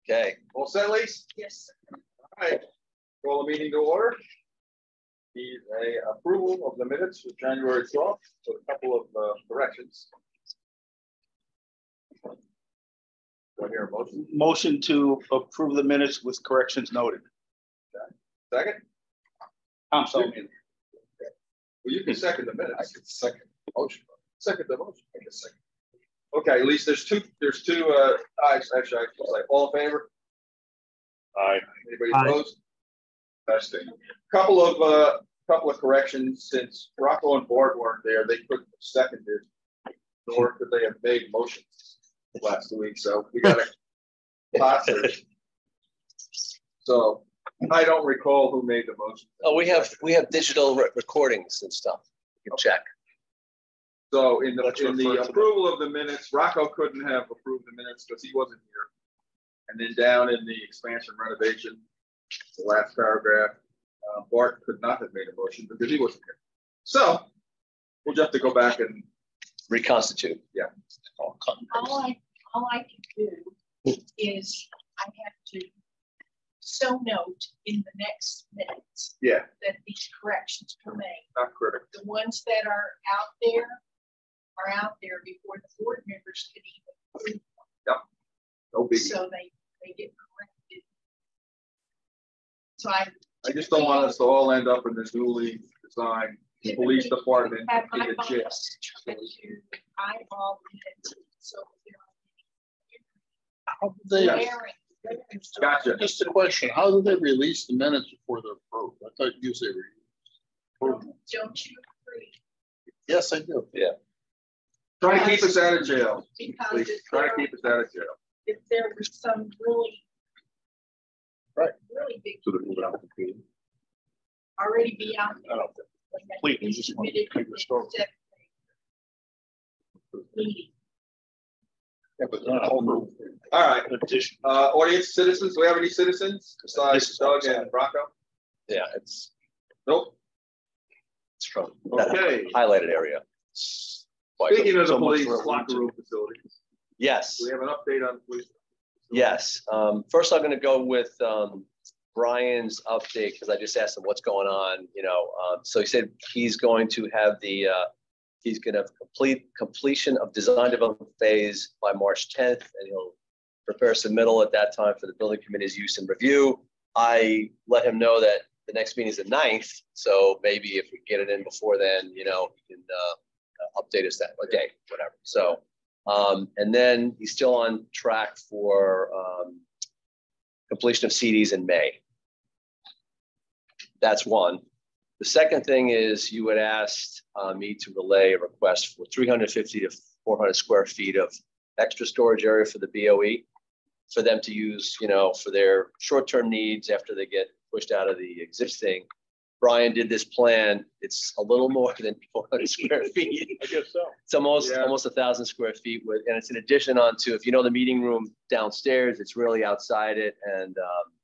Okay. All set, Lise? Yes. All right. Call the meeting to order. Need a approval of the minutes for January 12th with a couple of corrections. Do I hear a motion? Motion to approve the minutes with corrections noted. Okay. Second? I'm sorry. Well, you can second the minutes. I can second the motion. Second the motion. I can second. Okay, at least there's two ayes. Actually, I was like, all in favor? Aye. Anybody Aye. opposed? Testing. Couple of corrections. Since Rocco and Board weren't there, they couldn't have seconded, nor could they have made motions last week. So we got a passage. So I don't recall who made the motion. Oh, we have digital recordings and stuff. You can check. So in the refer to approval of the minutes, Rocco couldn't have approved the minutes because he wasn't here. And then down in the expansion renovation, the last paragraph, Bart could not have made a motion because he wasn't here. So we'll just have to go back and Reconstitute. Yeah. All I can do is I have to so note in the next minutes that these corrections were made. not critical. The ones that are out there before the board members can even read them. No biggie. So they get corrected. So I just don't want us to all end up in this newly designed police department have in my the jail. boss try to eyeball it so How did they're they, wearing. Gotcha. just a question, how did they release the minutes before they're approved? I thought you said approved. Don't you agree? Yes, I do. Yeah. Try to keep us out of jail. Because Please try to keep us out of jail. if there was some really big So they're moving out of the field. already be out there. I don't completely just want to keep the story. Meeting. Yeah, but not a whole group. All right. Petition. Audience citizens, do we have any citizens besides Doug and Rocco? Yeah, it's Nope. from Okay. that highlighted area. Speaking of the So much police for a locker room facility, Yes. we have an update on police. Yes. First, I'm going to go with Brian's update because I just asked him what's going on. So he said he's going to have he's going to have completion of design development phase by March 10th, and he'll prepare submittal at that time for the building committee's use and review. I let him know that the next meeting is the 9th, so maybe if we get it in before then, he can update us that day, whatever. So. And then he's still on track for completion of CDs in May. That's one. The second thing is you had asked me to relay a request for 350 to 400 square feet of extra storage area for the BOE for them to use, for their short-term needs after they get pushed out of the existing. Brian did this plan. It's a little more than 400 square feet. I guess so. It's almost 1,000 square feet and it's an addition onto, if you know the meeting room downstairs, it's really outside it. And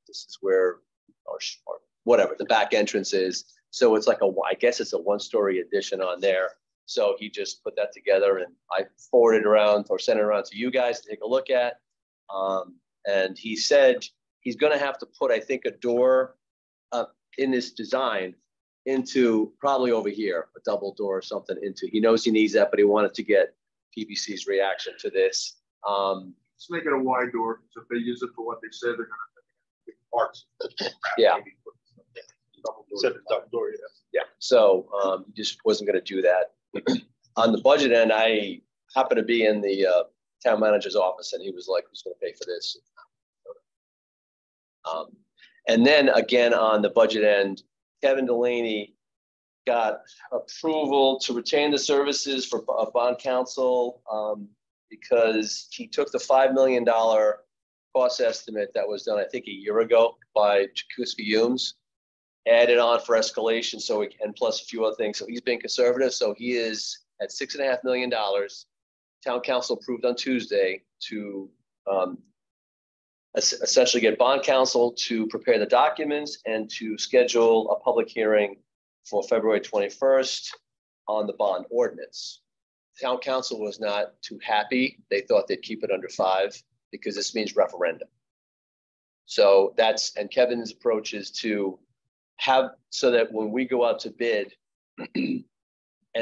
this is where, or whatever, the back entrance is. So it's like I guess it's a one-story addition on there. So he just put that together and I forwarded around or sent it around to you guys to take a look at. And he said he's going to have to put, I think, a door in this design into probably over here, a double door or something into. He knows he needs that, but he wanted to get PBC's reaction to this. Let's make it a wide door. So if they use it for what they said, they're going to make parts. Yeah. Double door. Yeah. So he just wasn't going to do that. On the budget end, I happened to be in the town manager's office, and he was like, "Who's going to pay for this?" And then again on the budget end, Kevin Delaney got approval to retain the services for bond counsel because he took the $5 million cost estimate that was done, I think, a year ago by Jakuski Humes, added on for escalation, and plus a few other things. So he's been conservative. So he is at $6.5 million. Town council approved on Tuesday to essentially get bond counsel to prepare the documents and to schedule a public hearing for February 21st on the bond ordinance. Town council was not too happy. They thought they'd keep it under 5 because this means referendum. So and Kevin's approach is to have, so that when we go out to bid and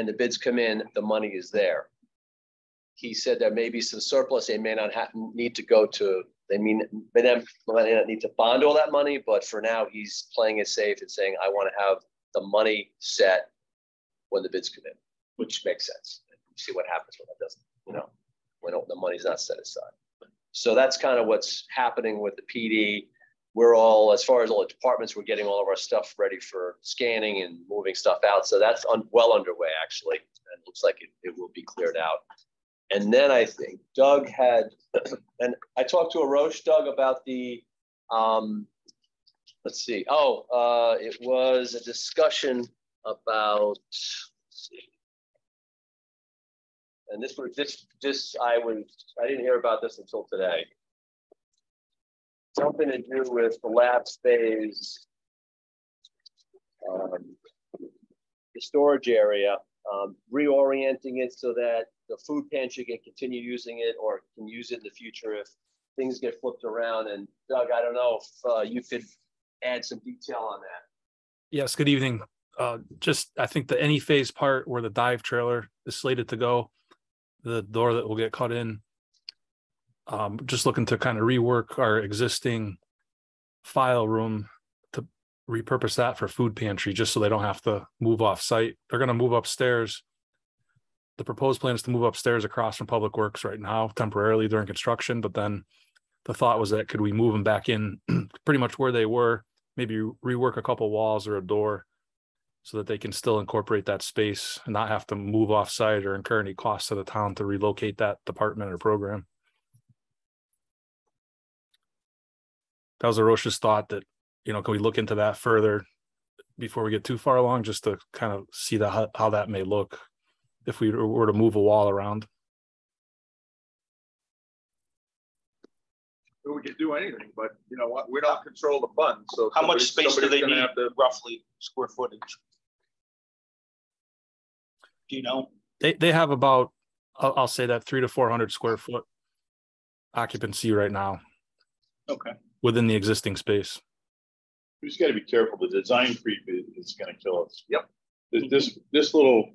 the bids come in, the money is there. He said there may be some surplus. They may not need to go to, they may not need to bond all that money, but for now he's playing it safe and saying, I want to have the money set when the bids come in, which makes sense. See what happens when that doesn't, when the money's not set aside. So that's kind of what's happening with the PD. We're all, as far as all the departments, we're getting all of our stuff ready for scanning and moving stuff out. So that's well underway, actually. And it looks like it will be cleared out. And then I think Doug had, and I talked to Arosh, Doug, about the, let's see. It was a discussion about, let's see. And this was I didn't hear about this until today. Something to do with the lab space, the storage area, reorienting it so that the food pantry can continue using it or can use it in the future if things get flipped around. And Doug, I don't know if you could add some detail on that. Yes, good evening. I think the any phase part where the dive trailer is slated to go, the door that will get cut in, just looking to kind of rework our existing file room to repurpose that for food pantry, just so they don't have to move off site. They're going to move upstairs. The proposed plan is to move upstairs across from Public Works right now temporarily during construction, but then the thought was that could we move them back in pretty much where they were, maybe rework a couple walls or a door so that they can still incorporate that space and not have to move off site or incur any costs to the town to relocate that department or program. That was Arosh's thought that, can we look into that further before we get too far along, just to kind of see how that may look if we were to move a wall around. We can do anything, but you know what? We don't control the funds. So how much space do they need roughly, square footage? Do you know? They have about, I'll say that 300 to 400 square foot occupancy right now. Okay. Within the existing space. We just got to be careful. The design creep is going to kill us. Yep. This little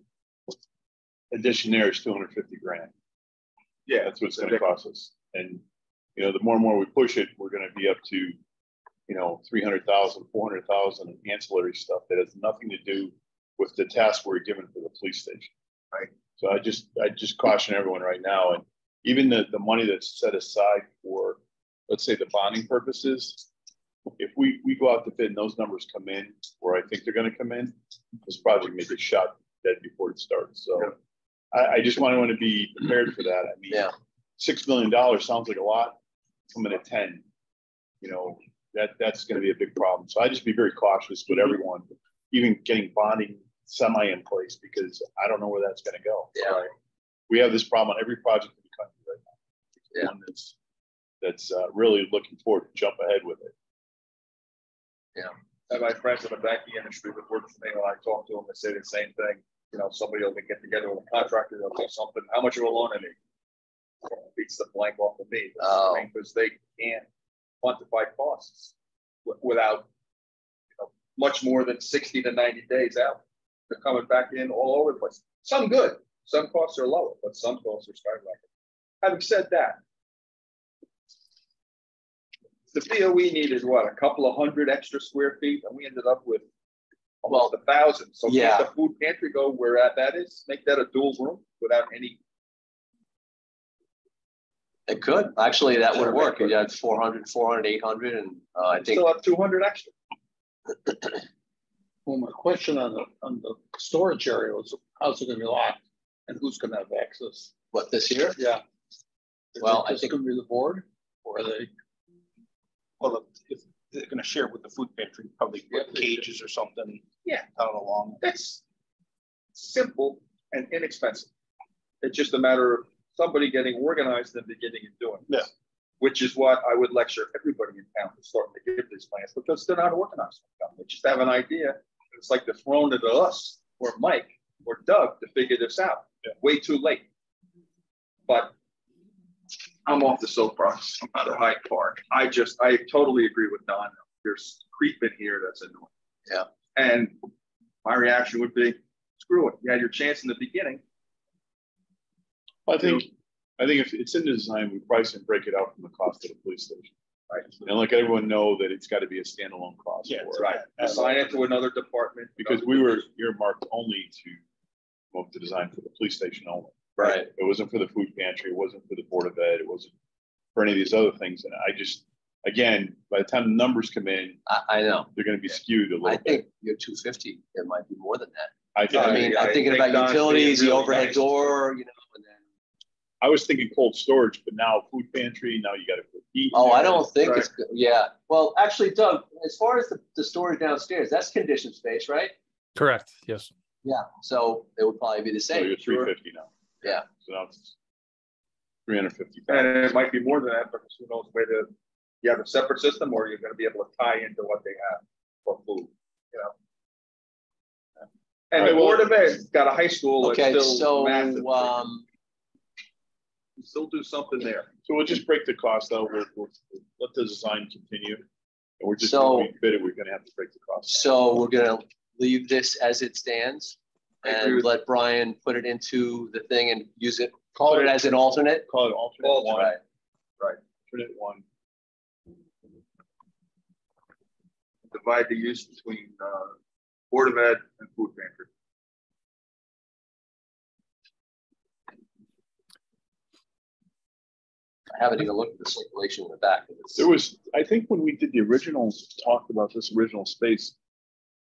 addition there is 250 grand. Yeah, that's what it's going to cost us. And the more and more we push it, we're going to be up to 300,000, 400,000 in ancillary stuff that has nothing to do with the task we're given for the police station. Right. So I just caution everyone right now, and even the money that's set aside for, let's say, the bonding purposes, if we go out to bid and those numbers come in where I think they're going to come in, this project may get shot dead before it starts. So I just want to be prepared for that. I mean, $6 million sounds like a lot. Coming at 10, that's going to be a big problem. So I just be very cautious with everyone, even getting bonding semi in place, because I don't know where that's going to go. Yeah. Right? We have this problem on every project in the country right now. Yeah. One that's really looking forward to jump ahead with it. Yeah. And my friends in the banking industry that work for me, when I talk to them, they say the same thing. Somebody will get together with a contractor, they'll do something. How much of a loan I need? Beats the blank off of me, because they can't quantify costs without much more than 60 to 90 days out. They're coming back in all over the place. Some good, some costs are lower, but some costs are skyrocketing. Having said that, the DOE needed what, a couple of hundred extra square feet, and we ended up with almost 1,000. So can't the food pantry go where that is? Make that a dual room without any. It could. Actually, that would work. You had 400, 800, and I think still have 200 extra. Well, my question on the storage area was, how's it going to be locked, and who's going to have access? What, this year? Yeah. Well, I think going to be the board, or are they? Well, if they're going to share it with the food pantry, probably cages or something. Yeah, out along. That's simple and inexpensive. It's just a matter of somebody getting organized and beginning and doing this. Yeah. Which is what I would lecture everybody in town to start to give these plans, because they're not organized. They just have an idea. It's like they're throwing it at us or Mike or Doug to figure this out. Yeah. Way too late. But I'm off the soapbox. I'm out of Hyde Park. I totally agree with Don. There's creep in here that's annoying. Yeah. And my reaction would be, screw it. You had your chance in the beginning. I think if it's in the design, we price and break it out from the cost of the police station. Right. And let everyone know that it's got to be a standalone cost. Yeah, that's right. Assign it to another department. Because we were earmarked only to promote the design for the police station only. Right. It wasn't for the food pantry. It wasn't for the Board of Ed. It wasn't for any of these other things. And I just, again, by the time the numbers come in, I know they're going to be skewed a little bit. I think you're 250. There might be more than that. I'm thinking about utilities, the overhead door, and then. I was thinking cold storage, but now food pantry. Now you got to put heat. Oh, I don't think it's good. Yeah. Well, actually, Doug, as far as the storage downstairs, that's conditioned space, right? Correct. Yes. Yeah. So it would probably be the same. So you're 350 now. Yeah. So now it's 350. And it might be more than that, because who knows whether you have a separate system or you're going to be able to tie into what they have for food, And the Board of Ed's got a high school. Okay, that's still so massive. You still do something there. So we'll just break the cost out. We'll let the design continue. And we're just So going to bid it. We're going to have to break the cost. So we're going to leave this as it stands and let Brian put it into the thing and use it. Call it as an alternate. Call it alternate one. Right. Alternate one. Divide the use between Board of Ed and food pantry. I haven't even looked at the circulation in the back. There was, I think, when we did the original talk about this original space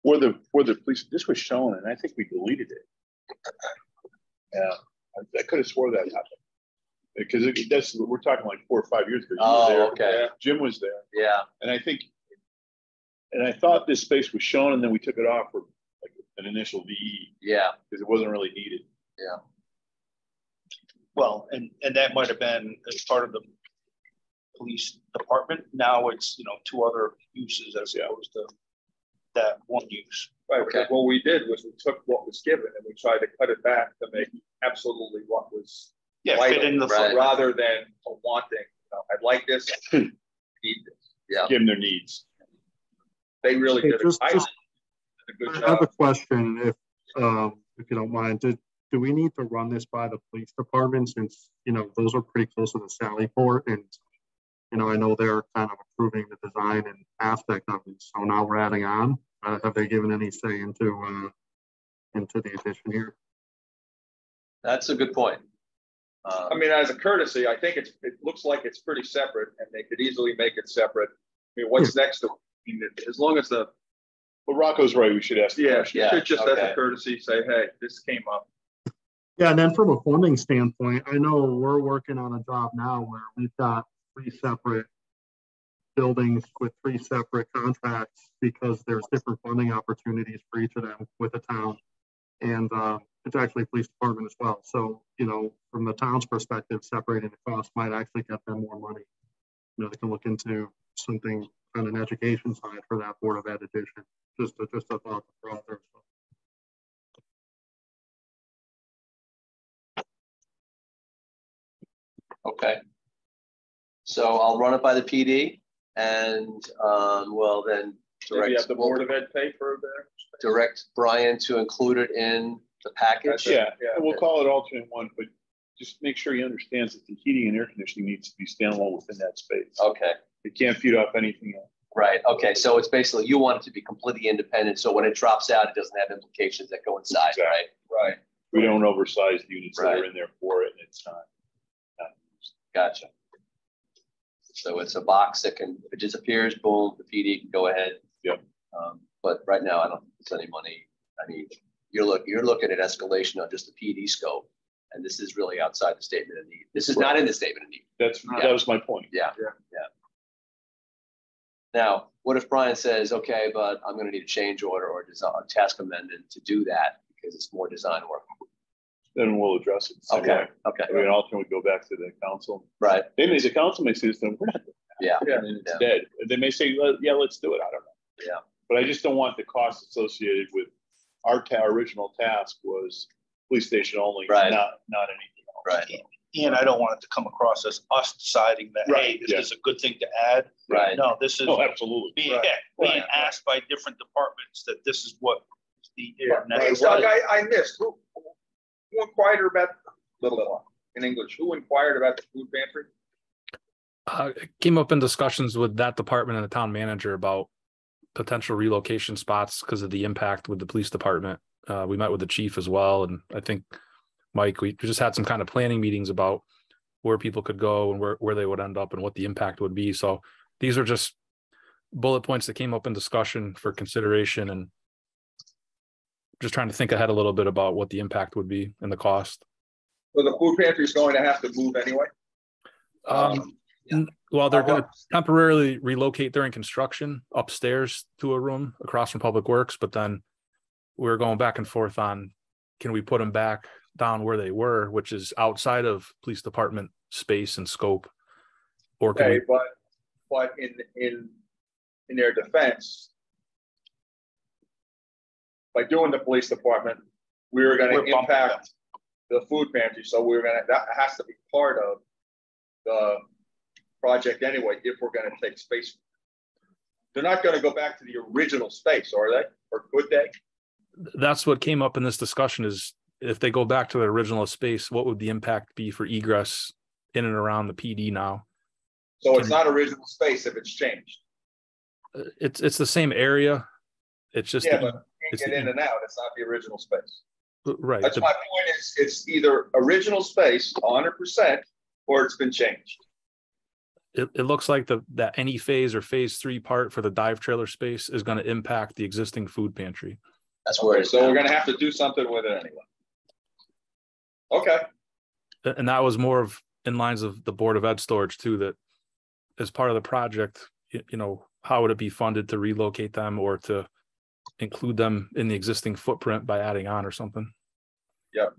for the police, this was shown, and I think we deleted it. Yeah, I could have swore that happened because we're talking like 4 or 5 years ago. Oh, there. okay. Yeah. Jim was there. Yeah. And I thought this space was shown, and then we took it off for like an initial VE. Yeah. Because it wasn't really needed. Yeah. Well, and that might have been as part of the police department. Now it's, 2 other uses as opposed to that one use. Right. Okay. What we did was we took what was given and we tried to cut it back to make absolutely what was fit in the rather than a wanting. I'd like this, need this. Yeah. Give them their needs. They really did a good job. I have a question, if you don't mind. Do we need to run this by the police department, since those are pretty close to the Sally Port, and I know they're kind of approving the design and aspect of it. So now we're adding on. Have they given any say into the addition here? That's a good point. I mean, as a courtesy, I think it looks like it's pretty separate, and they could easily make it separate. I mean, what's next to it? I mean, as long as the. But Rocco's right. We should ask. Yeah, you should just as a courtesy say, hey, this came up. Yeah, and then from a funding standpoint, I know we're working on a job now where we've got 3 separate buildings with 3 separate contracts, because there's different funding opportunities for each of them with the town. And it's actually police department as well. So, from the town's perspective, separating the cost might actually get them more money. They can look into something on an education side for that Board of Ed addition. Just a thought for out there. Okay. So I'll run it by the PD, and we'll then direct the Board of Ed pay for direct Brian to include it in the package. Yeah. We'll call it alternate one, but just make sure he understands that the heating and air conditioning needs to be standalone within that space. Okay. It can't feed off anything else. Right. Okay. So it's basically, you want it to be completely independent. So when it drops out, it doesn't have implications that go inside. Exactly. Right. Right. We don't oversize units that are in there for it, and it's not. Gotcha. So it's a box that can, if it disappears, boom, the PD can go ahead. Yep. But right now, I don't think it's any money. I mean, you're looking at escalation on just the PD scope, and this is really outside the statement of need. This is not in the statement of need. That was my point. Yeah. Now, what if Brian says, okay, but I'm going to need a change order or a task amendment to do that because it's more design work? Then we'll address it. Okay. Okay. I mean, often we go back to the council. Right. The council may say this, then we're not doing that. Yeah. And it's dead. They may say, yeah, let's do it. I don't know. Yeah. But I just don't want the cost associated with our original task was police station only, right. not anything else. Right. and I don't want it to come across as us deciding that, hey, this is a good thing to add. Right. No, this is absolutely being asked by different departments that this is what the Hey, Doug, I missed who inquired about in English. Who inquired about the food pantry? It came up in discussions with that department and the town manager about potential relocation spots because of the impact with the police department. We met with the chief as well, and I think Mike, we just had some kind of planning meetings about where people could go and where they would end up and what the impact would be. So these are just bullet points that came up in discussion for consideration, and just trying to think ahead a little bit about what the impact would be and the cost. So the food pantry is going to have to move anyway? Well, they're going to temporarily relocate during construction upstairs to a room across from Public Works, but then we're going back and forth on, can we put them back down where they were, which is outside of police department space and scope, or can but in their defense, by doing the police department, we were going to impact the food pantry, so that has to be part of the project anyway. If we're going to take space, they're not going to go back to the original space, are they? Or could they? That's what came up in this discussion, is if they go back to the original space, what would the impact be for egress in and around the PD now? So it's not original space if it's changed. It's the same area. It's just but you can't get in and out. It's not the original space. Right. That's my point. Is it's either original space 100% or it's been changed. It looks like that any phase or phase 3 part for the dive trailer space is going to impact the existing food pantry. That's where it's so we're going to have to do something with it anyway. Okay. And that was more of in lines of the Board of Ed storage too, that as part of the project, how would it be funded to relocate them or to include them in the existing footprint by adding on or something? Yep.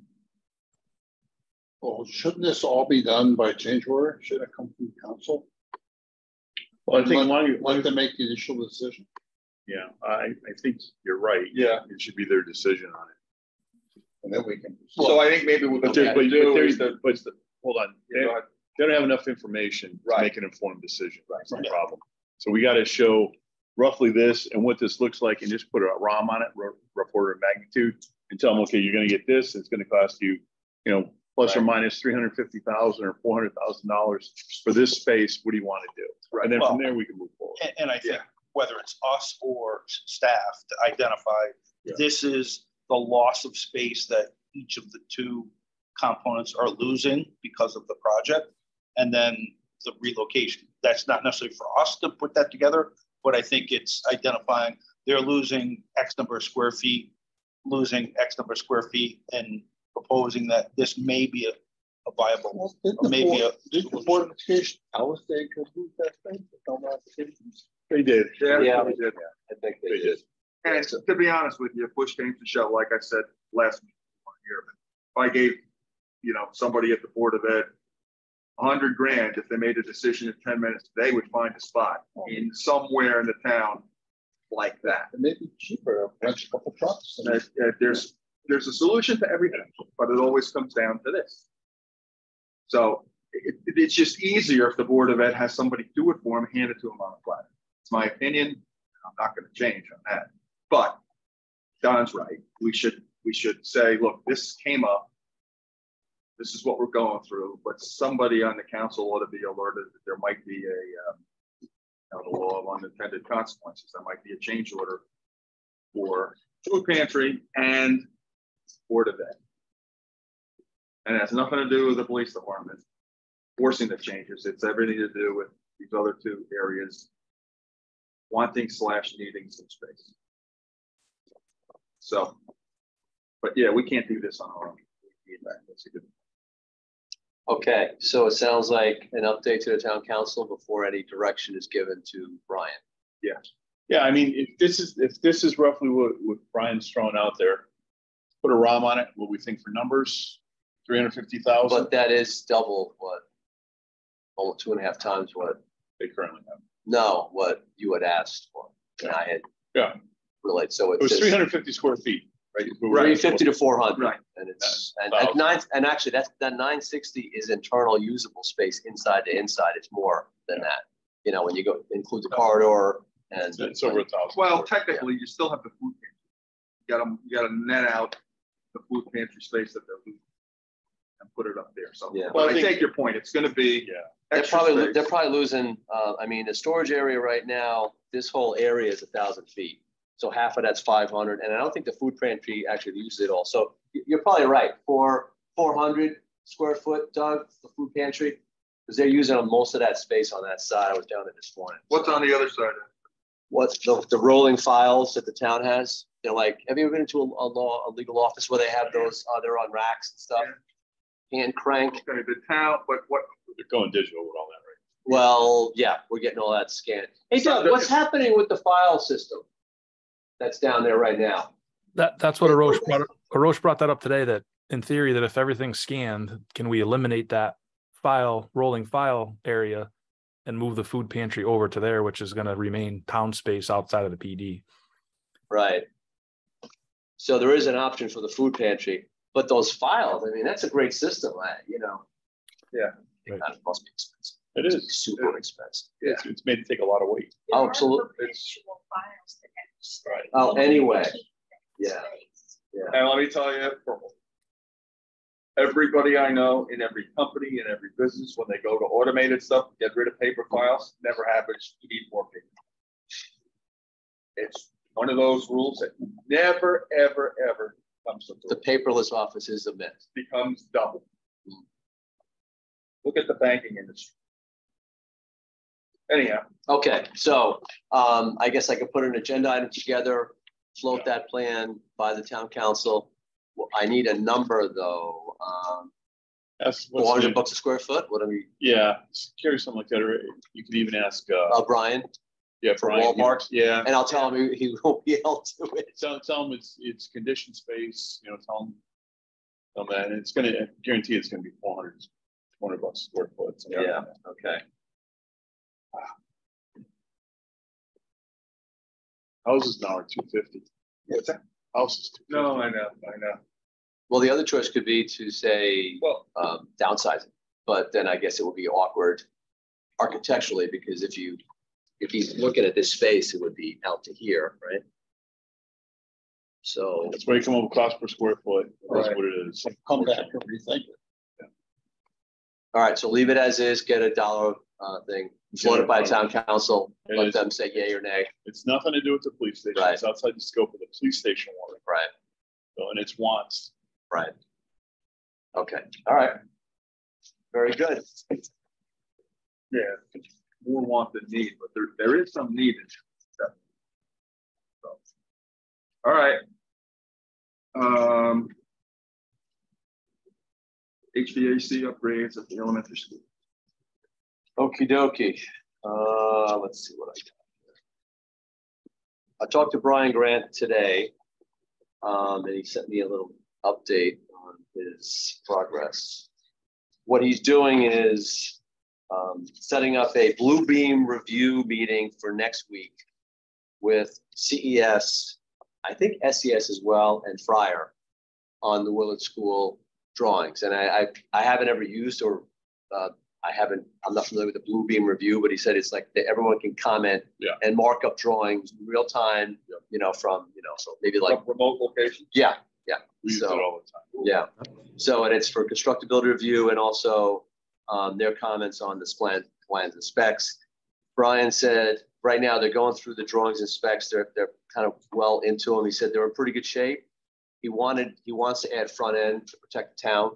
Well, shouldn't this all be done by change order? Should it come from council? Well, I think let them make the initial decision. Yeah, I think you're right. Yeah, it should be their decision on it, and then we can. So I think maybe what hold on. They don't have enough information to make an informed decision. Right. That's the problem. So we got to show roughly this and what this looks like, and just put a ROM on it, rough order of magnitude, and tell them, okay, you're going to get this. It's going to cost you, plus or minus $350,000 or $400,000 for this space. What do you want to do? Right. And then from there we can move forward. And I think whether it's us or staff to identify this is the loss of space that each of the two components are losing because of the project, and then the relocation. That's not necessarily for us to put that together, but I think it's identifying they're losing X number of square feet, and proposing that this may be a viable, maybe did the Board of Education tell us they could move that space? They did. Yeah, they did. I think they did. And to be honest with you, push came to shove, like I said last year, if I gave, somebody at the Board of Ed $100,000, if they made a decision in 10 minutes, they would find a spot in somewhere in the town like that. It may be cheaper, rent a couple trucks. There's a solution to everything, but it always comes down to this. So it's just easier if the Board of Ed has somebody do it for them, hand it to them on a platter. It's my opinion. I'm not going to change on that. But Don's right. We should say, look, this came up. This is what we're going through. But somebody on the council ought to be alerted that there might be the law of unintended consequences. There might be a change order for food pantry and Board of Ed. And it has nothing to do with the police department forcing the changes. It's everything to do with these other two areas wanting / needing some space. So, but yeah, we can't do this on our own. That's a good. Okay, so it sounds like an update to the town council before any direction is given to Brian. Yes. Yeah, I mean, if this is roughly what Brian's throwing out there, put a ROM on it. What we think for numbers, 350,000. But that is double what, almost 2.5 times what they currently have. No, what you had asked for, and I had relayed. So it was 350 square feet. right? 350 to 400. Right. And it's and actually that 960 is internal usable space inside to inside. It's more than that. You know, when you go include the corridor and it's over 1,000. Well, technically, you still have the food pantry. You got to net out the food pantry space that they're losing and put it up there. So, well, I take your point. It's going to be they're probably losing. I mean, the storage area right now, this whole area is 1,000 feet. So half of that's 500, and I don't think the food pantry actually uses it all. So you're probably right. For 400 square foot, Doug, the food pantry, because they're using most of that space on that side. I was down there this morning. What's on the other side? What's the rolling files that the town has? They're like, have you ever been into a legal office where they have those? They're on racks and stuff. Hand crank. Okay, the town, but what? They're going digital with all that, right? Well, yeah, we're getting all that scanned. Hey, Doug, what's happening with the file system that's down there right now? That's what Arosh brought that up today. That in theory, that if everything's scanned, can we eliminate that rolling file area and move the food pantry over to there, which is going to remain town space outside of the PD. Right. So there is an option for the food pantry, but those files, I mean, that's a great system, you know. Yeah. Right. That must be expensive. It is super expensive. Yeah. It's made to take a lot of weight. Oh, absolutely. Right. Oh, anyway. Yeah. And let me tell you, everybody I know in every company, in every business, when they go to automated stuff, get rid of paper files, never happens. You need more paper. It's one of those rules that never, ever, ever comes to the paperless office is a myth. Becomes double. Look at the banking industry. Anyhow. Okay, so I guess I could put an agenda item together, float that plan by the town council. Well, I need a number though. 400 bucks a square foot. What do we? Yeah, carry something like that. Or you could even ask Brian. Yeah, for Brian, Walmart. Yeah, and I'll tell him he won't be able to it. Tell him it's conditioned space. You know, tell him that, and it's going to guarantee it's going to be 400 bucks a square foot. So yeah. Okay. Houses now are 250. What's that? Houses. No, I know. Well, the other choice could be to say downsizing, but then I guess it would be awkward architecturally because if he's looking at this space, it would be out to here, right? So that's where you come up with cost per square foot. That's what it is. Come back and rethink it. Yeah. All right, so leave it as is. Get a dollar thing. Float it by town council. Let them say yay or nay. It's nothing to do with the police station. Right. It's outside the scope of the police station work. Right. So, and it's wants. Right. Okay. All right. Very good. Yeah. More want than need, but there is some need in it. So. All right. HVAC upgrades at the elementary school. Okie dokie. Let's see what I got here. I talked to Brian Grant today, and he sent me a little update on his progress. What he's doing is setting up a Blue Beam review meeting for next week with CES, I think SES as well, and Fryer on the Willard School drawings. And I haven't ever used or I'm not familiar with the Blue Beam review, but he said it's like that everyone can comment and mark up drawings in real time, you know, from, you know, so maybe like remote locations. Yeah. We use it all the time. Yeah. So, and it's for constructability review and also their comments on the plans and specs. Brian said right now they're going through the drawings and specs. They're kind of well into them. He said they're in pretty good shape. He wants to add front end to protect the town.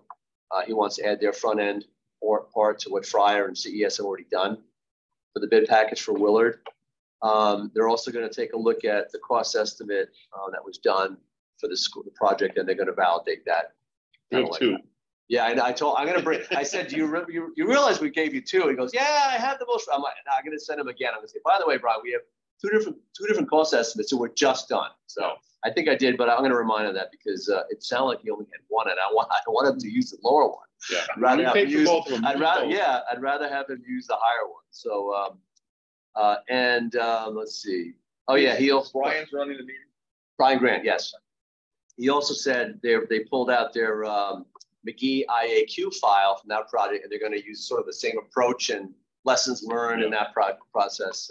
He wants to add their front end or part to what Fryer and CES have already done for the bid package for Willard. They're also going to take a look at the cost estimate that was done for the school project, and they're going to validate that. We have two. Yeah, and I'm going to bring. I said, do you realize we gave you two? He goes, yeah, I have the most. I'm like, no, I'm going to send him again. I'm going to say, by the way, Brian, we have two different cost estimates, and we're just done. So I think I did, but I'm going to remind him that because it sounded like he only had one, and I want him to use the lower one. Yeah, I'd rather have him use. I'd rather have him use the higher one. So let's see. Oh yeah, Brian's running the meeting. Brian Grant, yes. he also said they pulled out their McGee IAQ file from that project, and they're going to use sort of the same approach and lessons learned in that process.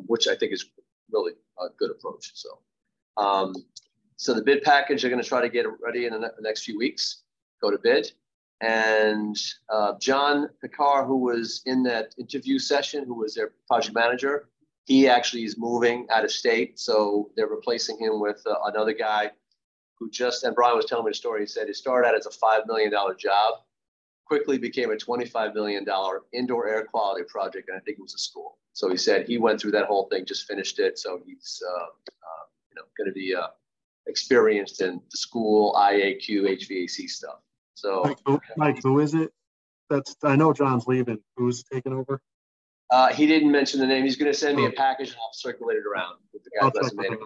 Which I think is really a good approach. So the bid package, they're going to try to get it ready in the next few weeks, go to bid. And John Picard, who was in that interview session, who was their project manager, he actually is moving out of state. So they're replacing him with another guy who and Brian was telling me the story. He said he started out as a $5 million job, quickly became a $25 million indoor air quality project. And I think it was a school. So he said he went through that whole thing, just finished it. So he's going to be experienced in the school IAQ HVAC stuff. So Mike, who is it? I know John's leaving. Who's taking over? He didn't mention the name. He's going to send me a package and I'll circulate it around with the guy's resume.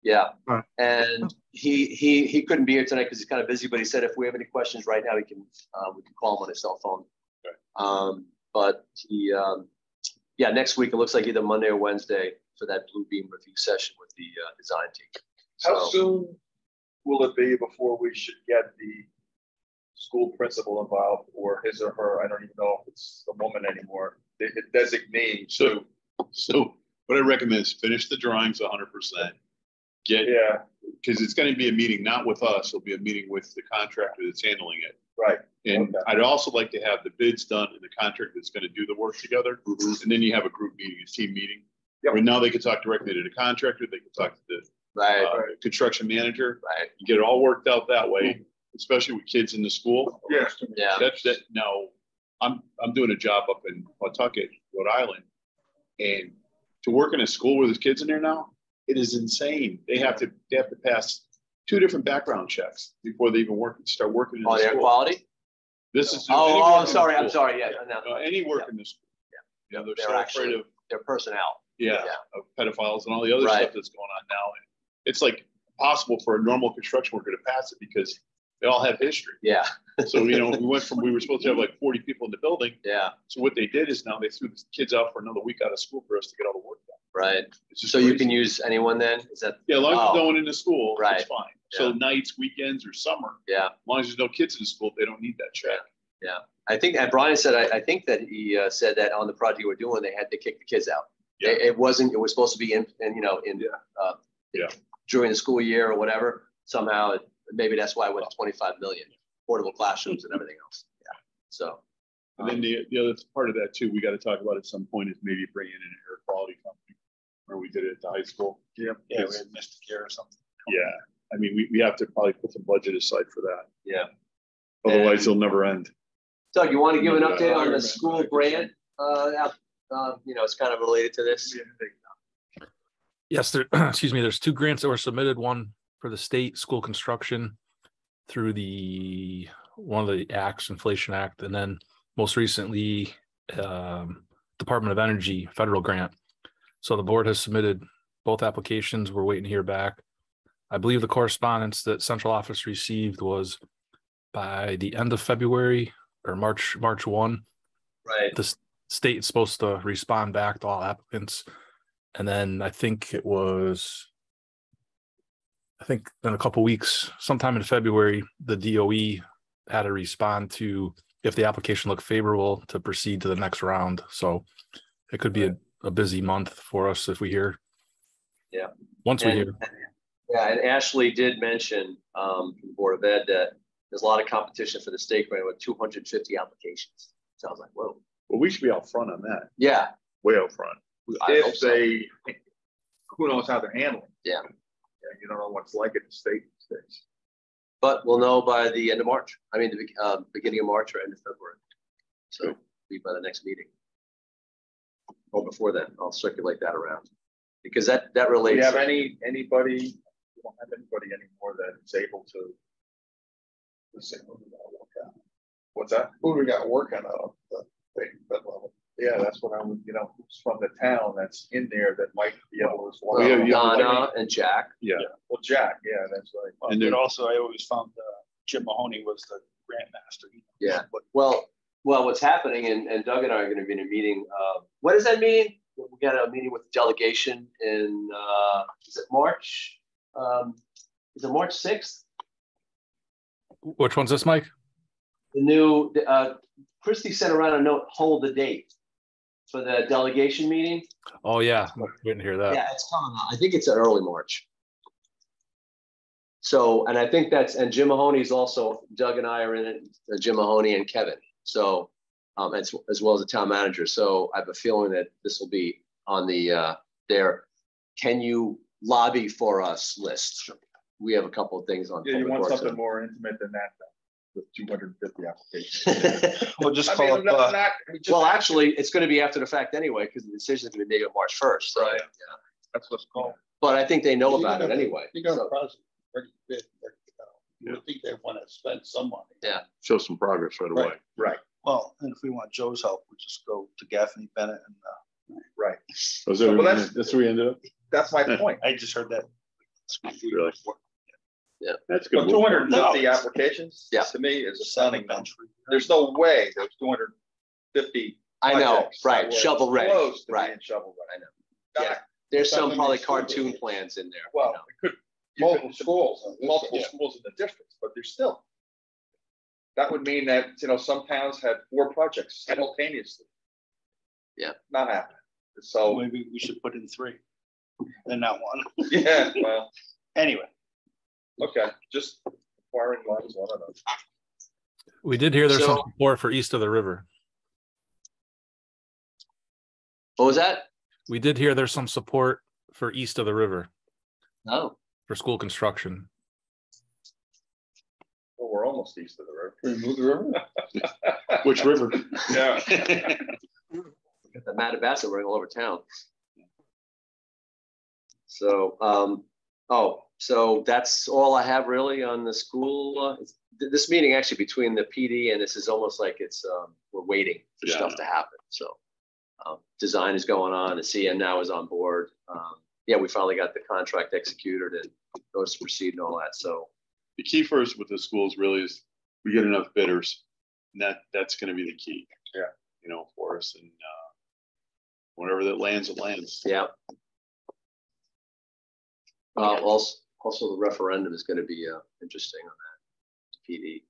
Yeah. Right. And he couldn't be here tonight because he's kind of busy, but he said if we have any questions right now, we can call him on his cell phone. Okay. But he next week it looks like either Monday or Wednesday for that Blue Beam review session with the design team. How soon will it be before we should get the school principal involved, or his or her? I don't even know if it's a woman anymore. They designate. So what I recommend is finish the drawings 100%. Because it's going to be a meeting not with us. It'll be a meeting with the contractor that's handling it. Right. And I'd also like to have the bids done and the contractor that's going to do the work together. And then you have a group meeting, a team meeting. Yep. Right now they can talk directly to the contractor. They can talk to the construction manager. Right. You get it all worked out that way, especially with kids in the school. Yeah. Now, I'm doing a job up in Pawtucket, Rhode Island, and to work in a school where there's kids in there now, it is insane. They have to pass 2 different background checks before they even start working in the school. Air quality? This is I'm sorry. Yeah. Any work in the school. Yeah. You know, they're so afraid of their personnel. Of pedophiles and all the other stuff that's going on now. And it's like impossible for a normal construction worker to pass it because they all have history. Yeah. So, we were supposed to have like 40 people in the building. Yeah. So what they did is now they threw the kids out for another week out of school for us to get all the work done. Right. So crazy. You can use anyone then? Is that? Yeah, as long as you're going into school, it's fine. Yeah. So nights, weekends, or summer. Yeah. As long as there's no kids in school, they don't need that check. Yeah. I think, and Brian said, I think that he said that on the project we're doing, they had to kick the kids out. Yeah. It was supposed to be during the school year or whatever. Somehow, maybe that's why it went to 25 million portable classrooms and everything else. Yeah. So. And then the other part of that too, we got to talk about at some point is maybe bringing in an air quality company, where we did it at the high school. Yeah, we had Mr. Care or something. Yeah, I mean, we have to probably put some budget aside for that. Yeah. Otherwise, it'll never end. Doug, you want to give an update on the school grant? It's kind of related to this. Yes, there's 2 grants that were submitted. One for the state school construction through one of the acts, Inflation Act, and then most recently, Department of Energy federal grant. So the board has submitted both applications. We're waiting to hear back. I believe the correspondence that central office received was by the end of February or March 1. Right. The state is supposed to respond back to all applicants. And then I think in a couple weeks, sometime in February, the DOE had to respond to if the application looked favorable to proceed to the next round. So it could be a busy month for us if we hear. Yeah. We hear. Yeah, and Ashley did mention from the Board of Ed that there's a lot of competition for the state grant with 250 applications. Sounds like, whoa. Well, we should be out front on that. Yeah. Way out front. Who knows how they're handling. Yeah. You don't know what it's like at the state states. But we'll know by the end of March. I mean, the beginning of March or end of February. So it'll be by the next meeting. Or before then, I'll circulate that around because that relates. Do you have anybody? We don't have anybody anymore that is able to. Let's say, what's that? Who do we got working on the level? Yeah, that's what I'm. Who's from the town that's in there that might be able to. Donna and Jack. Yeah. Well, Jack. Yeah, that's right. And then also, I always found Jim Mahoney was the grant master. Yeah. Well, what's happening, and Doug and I are going to be in a meeting. What does that mean? We got a meeting with the delegation in is it March? Is it March 6th? Which one's this, Mike? The new, Christie sent around a note, hold the date for the delegation meeting. Oh yeah, didn't hear that. Yeah, it's coming out. I think it's in early March. So, and I think that's, and Jim Mahoney's also, Doug and I are in it, Jim Mahoney and Kevin. So, as well as the town manager. So I have a feeling that this will be on the, their, can you lobby for us list. We have a couple of things on. Yeah, you want something more intimate than that, though, with 250 applications. We'll just call it. Well, actually, it's going to be after the fact anyway, because the decision is going to be made on March 1st. So, right. Yeah. That's what's called. But I think they know about it anyway. You got a project ready to bid, ready to go. You would think they want to spend some money. Yeah. Show some progress right away. Right. Well, and if we want Joe's help, we just go to Gaffney Bennett and. Right. So that's where we ended up. That's my point. I just heard that. Really? Yeah, that's good. 250 applications. Yeah. To me is a stunning number. There's no way there's 250. I know, right? Shovel ready, right? Shovel ready. I know. Yeah. There's some probably cartoon plans in there. Well, it could multiple schools in the districts, but there's still. That would mean that some towns had 4 projects simultaneously. Yeah, not happening. So maybe we should put in 3, and not 1. Yeah. Well. Anyway. Okay. Just acquiring lines, one of those. We did hear there's some support for east of the river. What was that? We did hear there's some support for east of the river. Oh. For school construction. Well, we're almost east of the river. Remove the river? Which river? Yeah. The Mattabassa running all over town. So, so that's all I have really on the school. This meeting actually between the PD and this is almost like it's we're waiting for stuff to happen. So design is going on. The CM now is on board. Yeah, we finally got the contract executed and notice to proceed and all that. So the key first with the schools really is we get enough bidders, and that's going to be the key. Yeah, for us, and whatever that lands, it lands. Yeah. Also, the referendum is going to be interesting on that PD.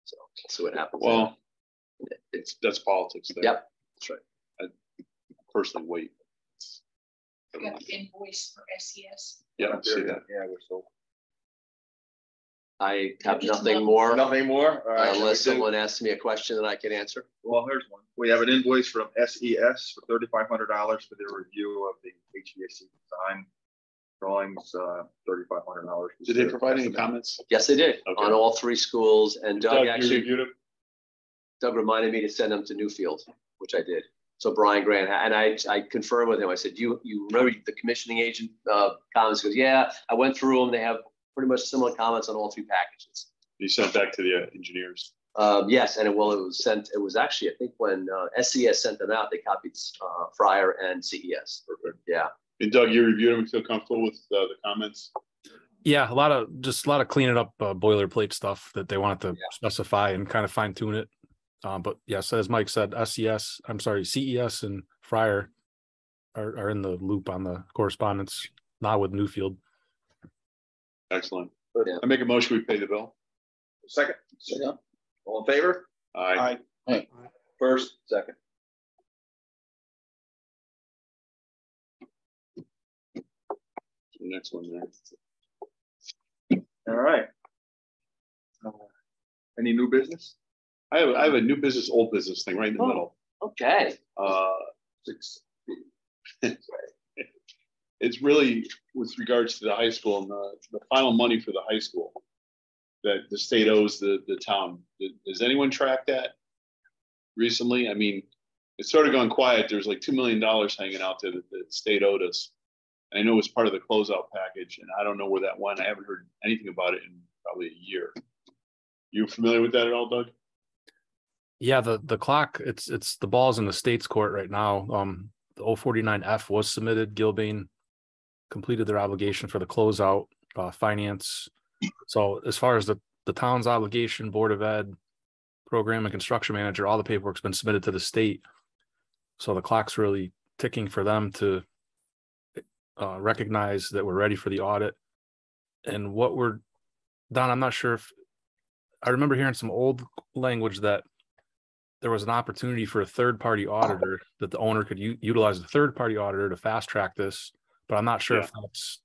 So we'll see what happens. Well, that's politics there. Yep, that's right. I personally wait. You got the invoice for SES. Yeah, I see that. Yeah, we're so. I have nothing more. Nothing more. All right, unless someone asks me a question that I can answer. Well, here's one. We have an invoice from SES for $3,500 for their review of the HVAC design drawings. $3,500. Did they provide any comments? Yes, they did on all 3 schools. And Doug actually reviewed them? Doug reminded me to send them to Newfield, which I did. So Brian Grant, and I confirmed with him. I said, you remember the commissioning agent comments? He goes, yeah, I went through them. They have pretty much similar comments on all 3 packages. You sent back to the engineers. Yes, and it was sent. It was actually, I think, when SCS sent them out, they copied Fryer and CES. Perfect. Yeah. And Doug, you reviewed them. Feel comfortable with the comments? Yeah, a lot of cleaning up boilerplate stuff that they wanted to specify and kind of fine tune it. But yes, as Mike said, CES and Fryer are in the loop on the correspondence, not with Newfield. Excellent. Yeah. I make a motion, we pay the bill. Second. All in favor? Aye. Aye. First, second. The next one there. All right. Any new business? I have a new business, old business thing right in the middle. Okay. It's really with regards to the high school and the final money for the high school that the state owes the town. Does anyone track that recently? I mean, it's sort of gone quiet. There's like $2 million hanging out there that the state owed us. I know it's part of the closeout package, and I don't know where that went. I haven't heard anything about it in probably a year. You familiar with that at all, Doug? Yeah, the clock, it's the ball's in the state's court right now. The 049F was submitted. Gilbane completed their obligation for the closeout, finance. So as far as the town's obligation, Board of Ed, program and construction manager, all the paperwork's been submitted to the state. So the clock's really ticking for them to recognize that we're ready for the audit And what we're, Don, I'm not sure if, I remember hearing some old language that there was an opportunity for a third-party auditor, that the owner could utilize a third-party auditor to fast-track this, but I'm not sure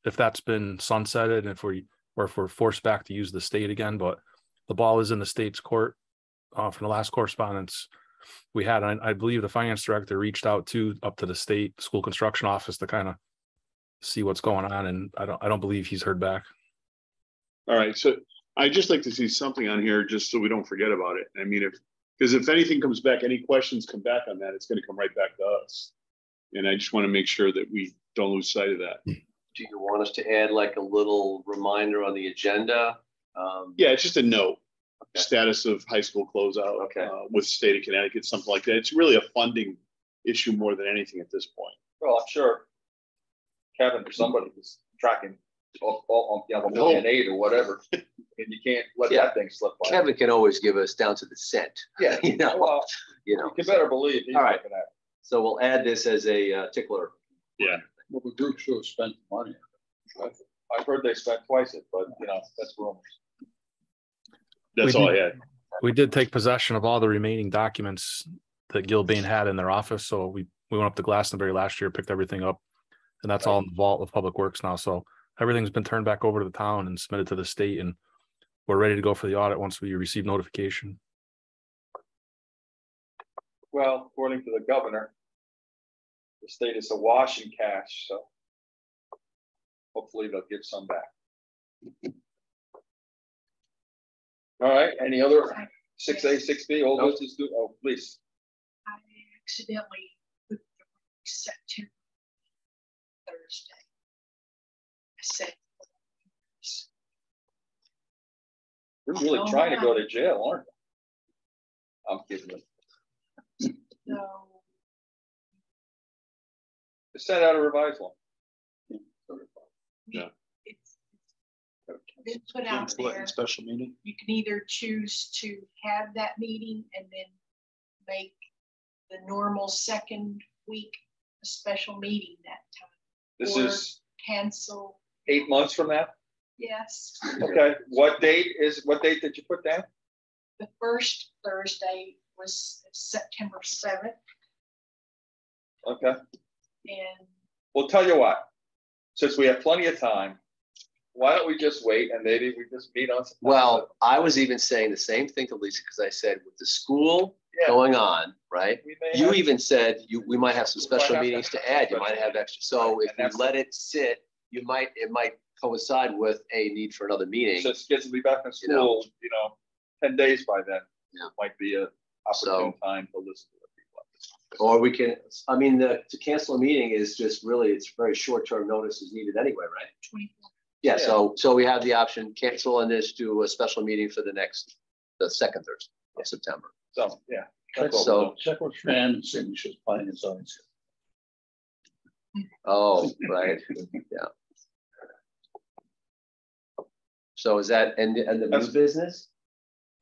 if that's been sunsetted, and if we're forced back to use the state again. But the ball is in the state's court. From the last correspondence we had, I believe the finance director reached out up to the state school construction office to kind of see what's going on, and I don't believe he's heard back. All right, so I'd just like to see something on here just so we don't forget about it. I mean, because if anything comes back, any questions come back on that, it's going to come right back to us. And I just want to make sure that we don't lose sight of that. Do you want us to add like a little reminder on the agenda? Yeah, it's just a note. Okay. Status of high school closeout with state of Connecticut, something like that. It's really a funding issue more than anything at this point. Well, I'm sure Kevin or somebody was tracking all $1.8 million or whatever, and you can't let that thing slip by. Kevin can always give us down to the cent. Yeah, you know. Well, you better believe he's all right. looking at it. So we'll add this as a tickler. Yeah. Well, the group should have spent money. I've heard they spent twice it, but that's rumors. That's all I had. We did take possession of all the remaining documents that Gilbane had in their office. So we went up to Glastonbury last year, picked everything up, and that's all in the vault of Public Works now. So everything's been turned back over to the town and submitted to the state, and we're ready to go for the audit once we receive notification. Well, according to the governor, the state is awash in cash, so hopefully they'll give some back. All right, any other 6A, 6B, old business? Oh, please. I accidentally put the September Thursday. I said, you're really trying to go to jail, aren't you? I'm kidding you. No. Just send out a revised one. Yeah. It's been put out there. Special meeting. You can either choose to have that meeting and then make the normal second week a special meeting that time. This is cancel 8 months from now. Yes. Okay. What date did you put down? The first Thursday was September 7th. Okay. And we'll tell you what, since we have plenty of time, why don't we just wait and maybe we just meet on September? Well, I was even saying the same thing to Lisa, because I said with the school going on, right? You even said we might have some special meetings to add. You might have extra. So if we let it sit, it might coincide with a need for another meeting. So kids will be back in school, 10 days by then. Yeah. Might be an opportune time to listen to what people have to say. Or we can, I mean, to cancel a meeting is just really, it's very short-term notice is needed anyway, right? 24. Yeah, so we have the option, cancel and just do a special meeting for the second Thursday of September. So, yeah. So check with Fran and see if she's playing his own. Oh, right. Yeah. So is that and the new business?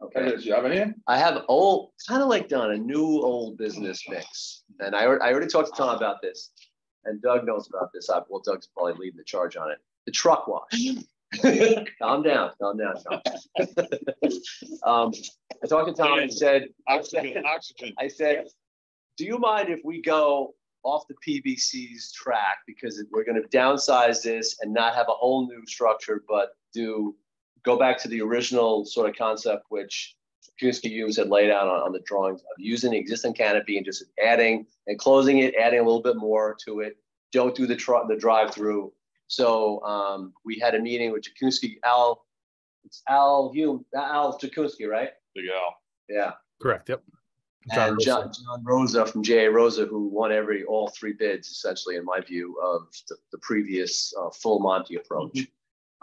Okay. Do you have any? I have old, kind of like Don, a new old business mix. And I already talked to Tom about this, and Doug knows about this. Well, Doug's probably leading the charge on it. The truck wash. Calm down, Tom. I talked to Tom and said, oxygen. I said, do you mind if we go off the PBC's track, because we're going to downsize this and not have a whole new structure, but go back to the original sort of concept, which Kuski Humes had laid out on the drawings of using the existing canopy and just adding and closing it, adding a little bit more to it. Don't do the drive-through. So we had a meeting with Jakuski, Al Jakuski, right? Big Al. Yeah. Correct. Yep. And John Rosa from J.A. Rosa, who won all three bids, essentially, in my view, of the previous full Monty approach.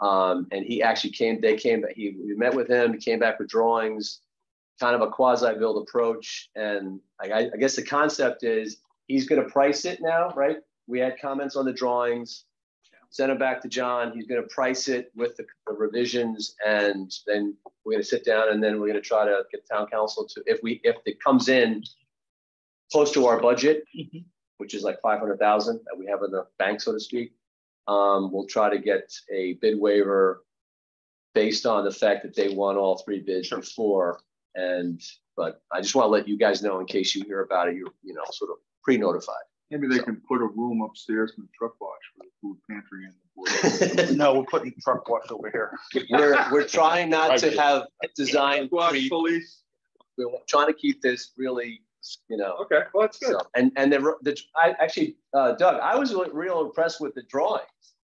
And he actually we met with him, he came back with drawings, kind of a quasi-build approach. And I guess the concept is he's going to price it now, right? We had comments on the drawings, sent it back to John. He's going to price it with the revisions, and then we're going to sit down, and then we're going to try to get town council to, if it comes in close to our budget, which is like 500,000 that we have in the bank, so to speak, we'll try to get a bid waiver based on the fact that they won all 3 bids before. But I just want to let you guys know in case you hear about it, you're sort of pre-notified. Maybe they can put a room upstairs in the truck wash for the food pantry and the board. No, we're putting truck wash over here. We're trying not to have design police. We're trying to keep this really, Okay, well that's good. So, and I actually, Doug, I was real impressed with the drawings.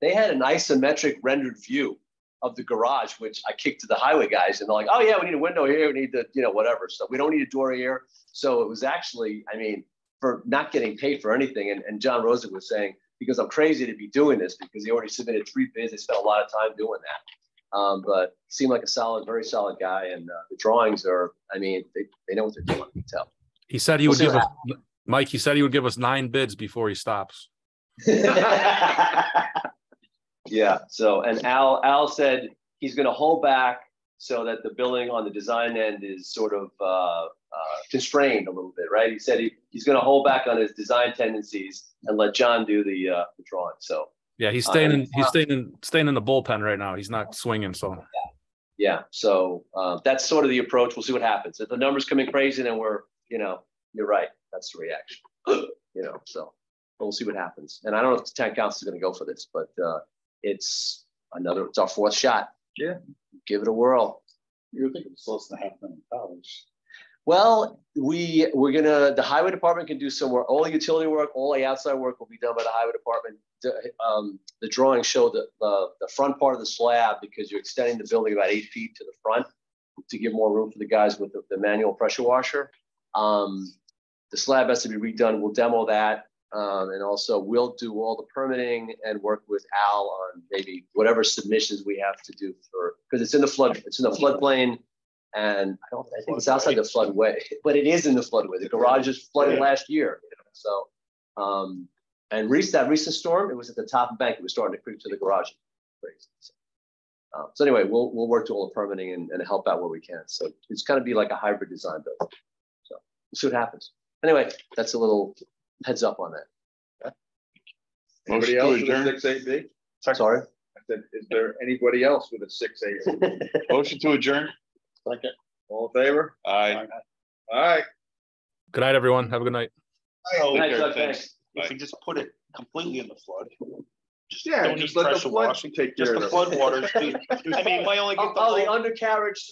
They had an isometric rendered view of the garage, which I kicked to the highway guys, and they're like, "Oh yeah, we need a window here, we need the whatever." So we don't need a door here. So it was actually, I mean, for not getting paid for anything. And John Rosen was saying, because I'm crazy to be doing this because he already submitted 3 bids. They spent a lot of time doing that. But seemed like a very solid guy. And the drawings are, I mean, they know what they're doing. You can tell. He said he would give us, Mike, he said he would give us 9 bids before he stops. Yeah. So, and Al said he's going to hold back so that the billing on the design end is sort of constrained a little bit, right? He said he's going to hold back on his design tendencies and let John do the drawing. So yeah, he's staying in the bullpen right now. He's not swinging. So yeah. So that's sort of the approach. We'll see what happens. If the numbers come in crazy, then we're you're right. That's the reaction. So we'll see what happens. And I don't know if the town council is going to go for this, but it's our 4th shot. Yeah. Give it a whirl. You were thinking it's less than $500,000. Well, the highway department can do some work. All the utility work, all the outside work will be done by the highway department. The drawings show the front part of the slab because you're extending the building about 8 feet to the front to give more room for the guys with the manual pressure washer. The slab has to be redone. We'll demo that. And also we'll do all the permitting and work with Al on maybe whatever submissions we have to do because it's in the floodplain. And I think it's outside the floodway, but it is in the floodway. The garage is flooded last year. So, and that recent storm, it was at the top of the bank. It was starting to creep to the garage. Crazy. So anyway, we'll work to all the permitting and help out where we can. So it's going to be like a hybrid design build. So we'll see what happens. Anyway, that's a little heads up on that. Anybody else with a 6-8B? Sorry? I said, is there anybody else with a 6-8B? Motion to adjourn. Second. All in favor? Aye. All right. Good night, everyone. Have a good night. So Good night, Doug, thanks. if you just put it completely in the flood, just Yeah, don't just need let the pressure flood washing. take Just care the of it. flood waters. I mean, my only. The undercarriage